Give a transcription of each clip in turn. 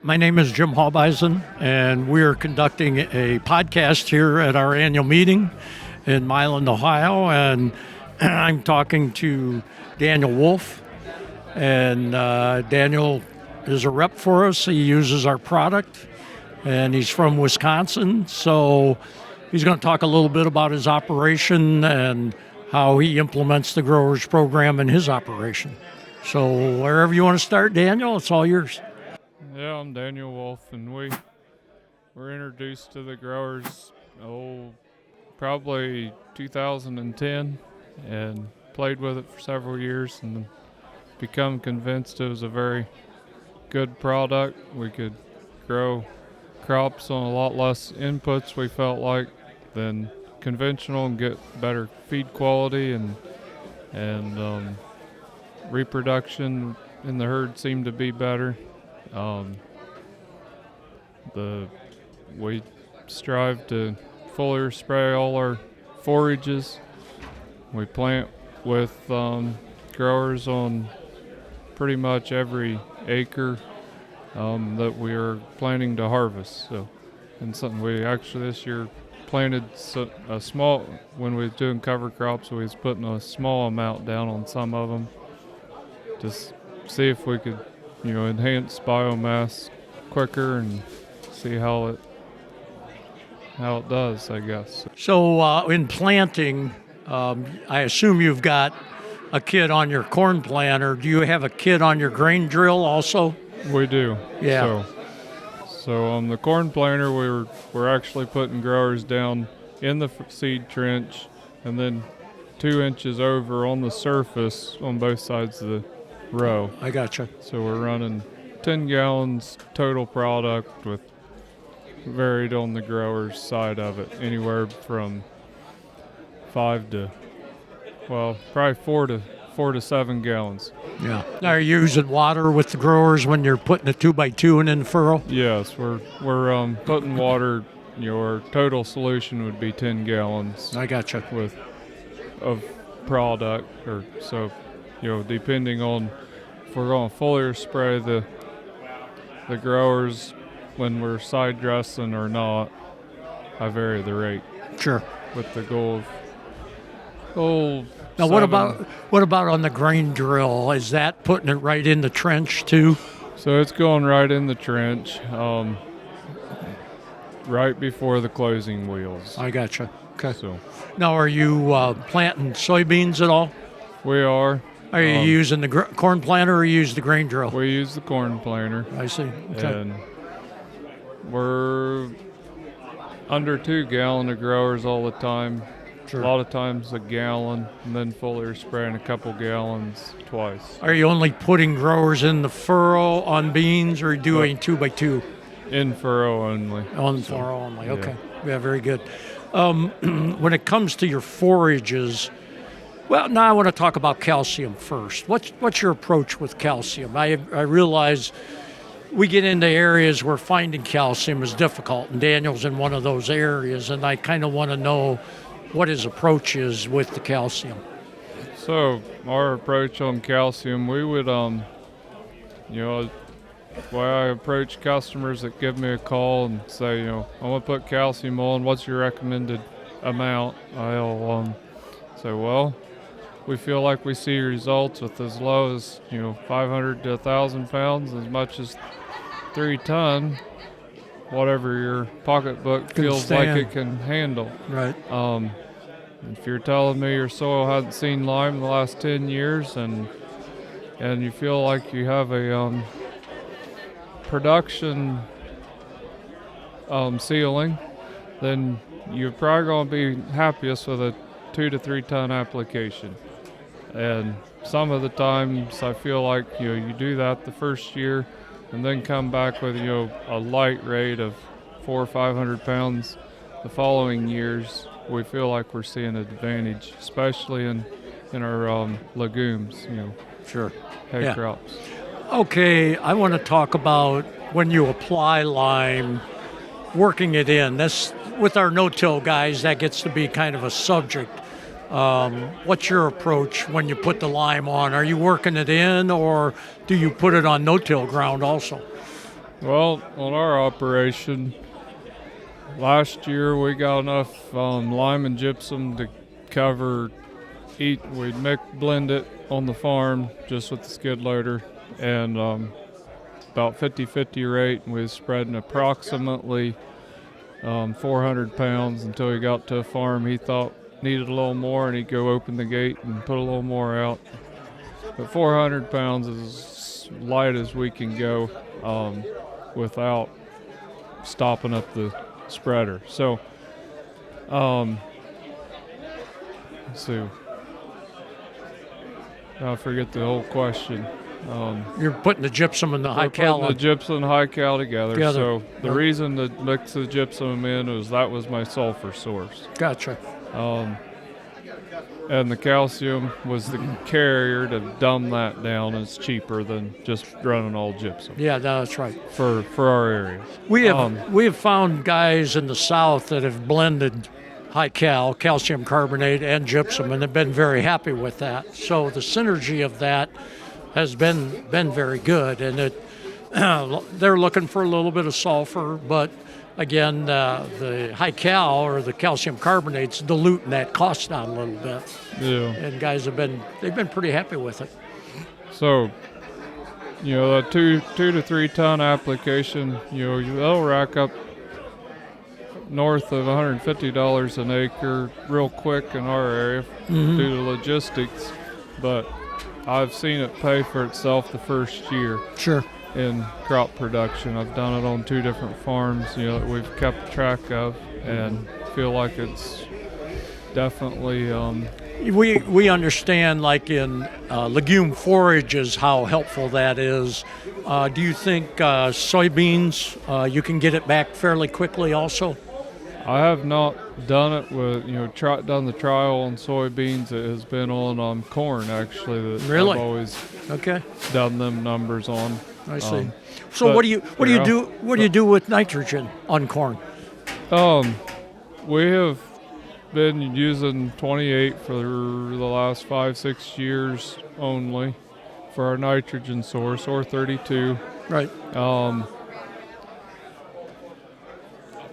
My name is Jim Halbeisen, and we are conducting a podcast here at our annual meeting in Milan, Ohio. And I'm talking to Daniel Wolf, and Daniel is a rep for us. He uses our product, and he's from Wisconsin. So he's going to talk a little bit about his operation and how he implements the growers program in his operation. So wherever you want to start, Daniel, it's all yours. Yeah, I'm Daniel Wolf, and we were introduced to the growers, probably 2010, and played with it for several years and become convinced it was a very good product. We could grow crops on a lot less inputs, we felt like, than conventional, and get better feed quality and reproduction in the herd seemed to be better. We strive to foliar spray all our forages. We plant with growers on pretty much every acre that we are planning to harvest. So, and something we actually this year planted a small, when we was doing cover crops, we was putting a small amount down on some of them to see if we could enhance biomass quicker and see how it does, I guess. So in planting, I assume you've got a kit on your corn planter. Do you have a kit on your grain drill also? We do. Yeah. So on the corn planter, we're actually putting growers down in the seed trench, and then 2 inches over on the surface on both sides of the row. I gotcha. So we're running 10 gallons total product, with varied on the grower's side of it, anywhere from 5 to, probably 4 to 7 gallons. Yeah. Now, are you using water with the growers when you're putting a 2x2 in the furrow? Yes, we're putting water. Your total solution would be 10 gallons. I gotcha. Of product, or so, depending on if we're going to foliar spray the growers when we're side dressing or not, I vary the rate. Sure. With the goal of now, what about on the grain drill? Is that putting it right in the trench too? So it's going right in the trench, right before the closing wheels. I gotcha. Okay. So now, are you planting soybeans at all? We are. Are you using the corn planter or use the grain drill? We use the corn planter. I see. Okay. And we're under 2 gallon of growers all the time. Sure. A lot of times a gallon, and then foliar spraying a couple gallons twice. Are you only putting growers in the furrow on beans, or doing 2x2? In furrow only. On furrow only. Yeah. Okay. Yeah, very good. When it comes to your forages, well, now I want to talk about calcium first. What's your approach with calcium? I realize we get into areas where finding calcium is difficult, and Daniel's in one of those areas, and I kind of want to know what his approach is with the calcium. So our approach on calcium, we would, the way I approach customers that give me a call and say, I want to put calcium on, what's your recommended amount? I'll say, we feel like we see results with as low as 500 to 1,000 pounds, as much as 3 ton, whatever your pocketbook feels like it can handle. Right. If you're telling me your soil hasn't seen lime in the last 10 years and you feel like you have a production ceiling, then you're probably going to be happiest with a 2 to 3 ton application. And some of the times I feel like you do that the first year and then come back with a light rate of 400 or 500 pounds the following years. We feel like we're seeing an advantage, especially in our legumes, Sure. hay crops. Okay, I want to talk about when you apply lime, working it in. This, with our no-till guys, that gets to be kind of a subject. What's your approach when you put the lime on? Are you working it in, or do you put it on no-till ground also? Well, on our operation, last year we got enough lime and gypsum to cover we'd blend it on the farm just with the skid loader, and about 50-50 rate, and we was spreading approximately 400 pounds until he got to a farm he thought needed a little more, and he'd go open the gate and put a little more out. But 400 pounds is as light as we can go without stopping up the spreader. So, let's see. I forget the whole question. You're putting the gypsum and the high cal. Putting the gypsum and high cal together. So the reason to mix the gypsum in was that was my sulfur source. Gotcha. And the calcium was the carrier to dumb that down. It's cheaper than just running all gypsum. Yeah, that's right. For our area. We have found guys in the south that have blended high cal, calcium carbonate, and gypsum, and have been very happy with that. So the synergy of that has been very good, and they're looking for a little bit of sulfur, but again, the high cal or the calcium carbonate's diluting that cost down a little bit. Yeah. And guys they've been pretty happy with it. So, the 2 to 3 ton application, they'll rack up north of $150 an acre real quick in our area due to logistics, but I've seen it pay for itself the first year. Sure. In crop production. I've done it on 2 different farms, that we've kept track of, and feel like it's definitely. We understand, like in legume forages, how helpful that is. Do you think soybeans, you can get it back fairly quickly also? I have not done it with, done the trial on soybeans. It has been on corn, actually, that really? I've always done them numbers on. I see. So what do you do with nitrogen on corn? We have been using 28 for the last 5-6 years only for our nitrogen source, or 32. Right.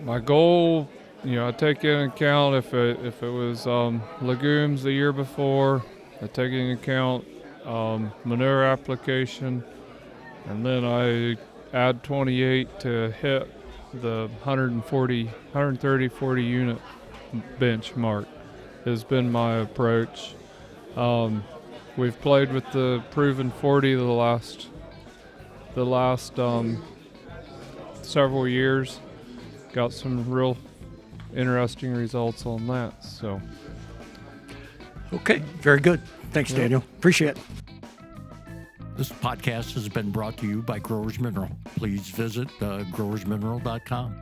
My goal, I take into account if it was legumes the year before, I take into account manure application, and then I add 28 to hit the 130-40 unit benchmark has been my approach. We've played with the proven 40 the last several years. Got some real interesting results on that. So. Okay, very good. Thanks, Daniel. Appreciate it. This podcast has been brought to you by Growers Mineral. Please visit growersmineral.com.